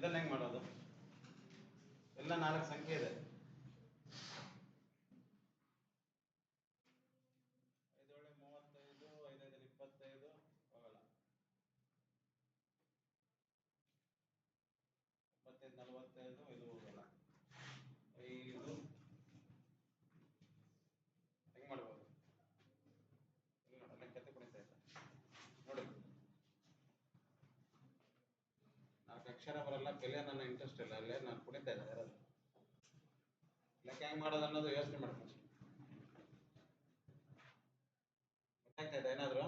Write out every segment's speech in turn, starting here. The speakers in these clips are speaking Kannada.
ಇದನ್ನ ಹೆಂಗ್ ಮಾಡೋದು? ಎಲ್ಲ 4 ಸಂಖ್ಯೆ ಇದೆ. 5 35, 5 25 ಹೋಗಲ್ಲ. 95 45 ಇದು ಹೋಗಲ್ಲ. 5 ಹೆಂಗ್ ಮಾಡ್ಬೋದು? ಇಲ್ಲ ನೋಡಿ, ಲೆಕ್ಕ ಕುಣಿತಾ ಇಲ್ಲ ನೋಡಿ. 4 ಅಕ್ಷರ ಬರಲ್ಲ, ಕಲಿಯೋ ನನ್ನ ಇಂಟ್ರೆಸ್ಟ್ ಇಲ್ಲ, ಅಲ್ಲೇ ನಾನು ಕುಣಿತಾ ಇಲ್ಲ ಯಾರಾದ್ರು. ಲೆಕ್ಕ ಹೆಂಗ್ ಮಾಡೋದು ಅನ್ನೋದು ಯೋಚನೆ ಮಾಡ್ತೀನಿ. ಗೊತ್ತಾಗ್ತಾ ಇದೆ ಏನಾದ್ರು?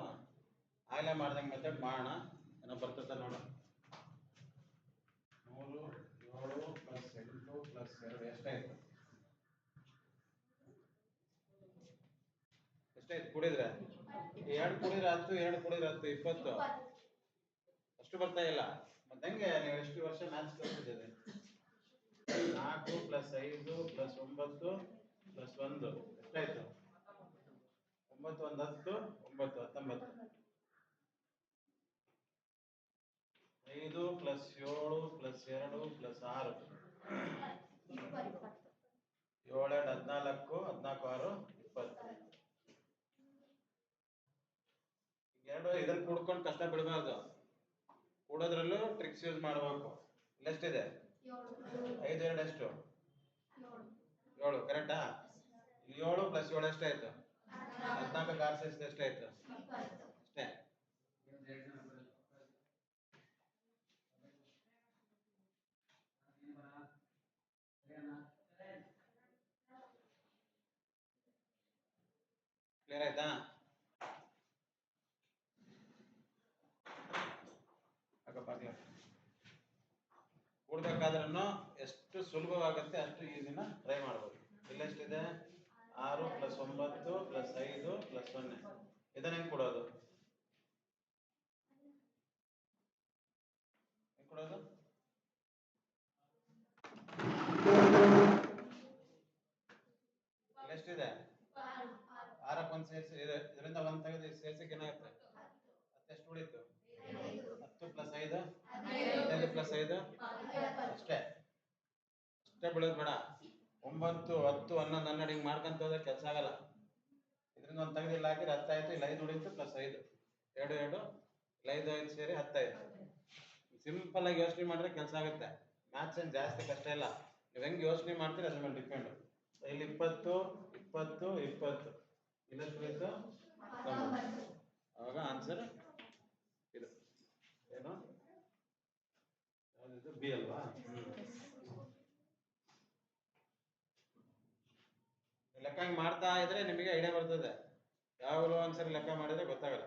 ಆಗ್ಲೇ ಮಾಡ್ದಂಗೆ ಮೆಥಡ್ ಮಾಡೋಣ, ಏನೋ ಬರ್ತದೆ ನೋಡೋಣ. 3 7 + 8 + 2 ಎಷ್ಟಾಯ್ತು? ಎಷ್ಟಾಯ್ತು ಕೂಡಿದ್ರೆ? 2 ಕೂಡಿದ್ರೆ 10, 2 ಕೂಡಿದ್ರೆ 10, 20. ಅಷ್ಟು ಬರ್ತಾ ಇಲ್ಲ. ಮತ್ತೆ ಹೆಂಗೆ ನೀವು ಎಷ್ಟು ವರ್ಷ ಮ್ಯಾಥ್ಸ್ ಕಲ್ತಿದ್ದೀರಿ? 4 + 5 + 9 + 1 ಎಷ್ಟಾಯ್ತು? 9 1 10, 9 19. 5 + 7 + 2 + 6 7 2 14, 14 6 20. ಎರಡು ಇದನ್ನ ಕೂಡ್ಕೊಂಡು ಕಷ್ಟ ಬಿಡಬಾರ್ದು. ಕೂಡೋದ್ರಲ್ಲೂ ಟ್ರಿಕ್ಸ್ ಯೂಸ್ ಮಾಡಬೇಕು. ಇಲ್ಲೆಷ್ಟಿದೆ? 5 2 ಎಷ್ಟು? 7 ಕರೆಕ್ಟಾ? 7 + 7 ಎಷ್ಟಾಯ್ತು? 14 6 ಸೇರಿಸಿದ್ರೆ ಎಷ್ಟಾಯ್ತು? ಅಷ್ಟೇ. ಕ್ಲಿಯರ್ ಆಯ್ತಾ? ಕೂಡ್ಬೇಕಾದ್ರೂ ಎಷ್ಟು ಸುಲಭವಾಗುತ್ತೆ ಅಷ್ಟು ಈಸಿನ ಟ್ರೈ ಮಾಡ್ಬೋದು. ಇಲ್ಲೆಷ್ಟಿದೆ? 6 + 9 + 5 + 0. ಇದನ್ನ ಹೆಂಗ್ ಕೊಡೋದು? ಹೆಂಗ್ ಕೊಡೋದು? ಇಲ್ಲೆಷ್ಟಿದೆ? 6ಕ್ಕೆ 1 ಸೇರಿಸಿ, ಇದರಿಂದ 1 ತೆಗೆದು ಸೇರಿಸಿಗೆ ಏನಾಗುತ್ತೆ? 10 ಎಷ್ಟು ಉಳಿತು? 10 + 5 15 + 5 ಅಷ್ಟೇ. ಅಷ್ಟೇ ಬೆಳೆಯೋದು ಬೇಡ. 9 10 11 12 ಹಿಂಗೆ ಮಾಡ್ಕೊಂತ ಹೋದ್ರೆ ಕೆಲಸ ಆಗಲ್ಲ. ಇದರಿಂದ 1 ತೆಗೆದು ಇಲ್ಲಿ ಹಾಕಿದ್ರೆ 10 ಆಯ್ತು. ಇಲ್ಲಿ 5 ಉಳಿತು + 5 2 2 5 5 ಸೇರಿ 10 ಆಯ್ತು. ಸಿಂಪಲ್ ಆಗಿ ಯೋಚನೆ ಮಾಡಿದ್ರೆ ಕೆಲಸ ಆಗುತ್ತೆ. ಮ್ಯಾಥ್ಸ್ ಏನು ಜಾಸ್ತಿ ಕಷ್ಟ ಇಲ್ಲ. ನೀವು ಹೆಂಗೆ ಯೋಚನೆ ಮಾಡ್ತೀರಿ ಅದ್ರ ಮೇಲೆ ಡಿಪೆಂಡು. ಇಲ್ಲಿ 20 20 20 ಇನ್ನೆಷ್ಟು ಉಳಿತು? 9. ಆವಾಗ ಆನ್ಸರ್ ಇದು ಏನು? ಯಾವ್ದು? ಬಿ ಅಲ್ವಾ? ಲೆಕ್ಕ ಹಿಂಗೆ ಮಾಡ್ತಾ ಇದ್ರೆ ನಿಮಗೆ ಐಡಿಯಾ ಬರ್ತದೆ. ಯಾವಾಗಲೂ ಒಂದ್ಸರಿ ಲೆಕ್ಕ ಮಾಡಿದ್ರೆ ಗೊತ್ತಾಗಲ್ಲ.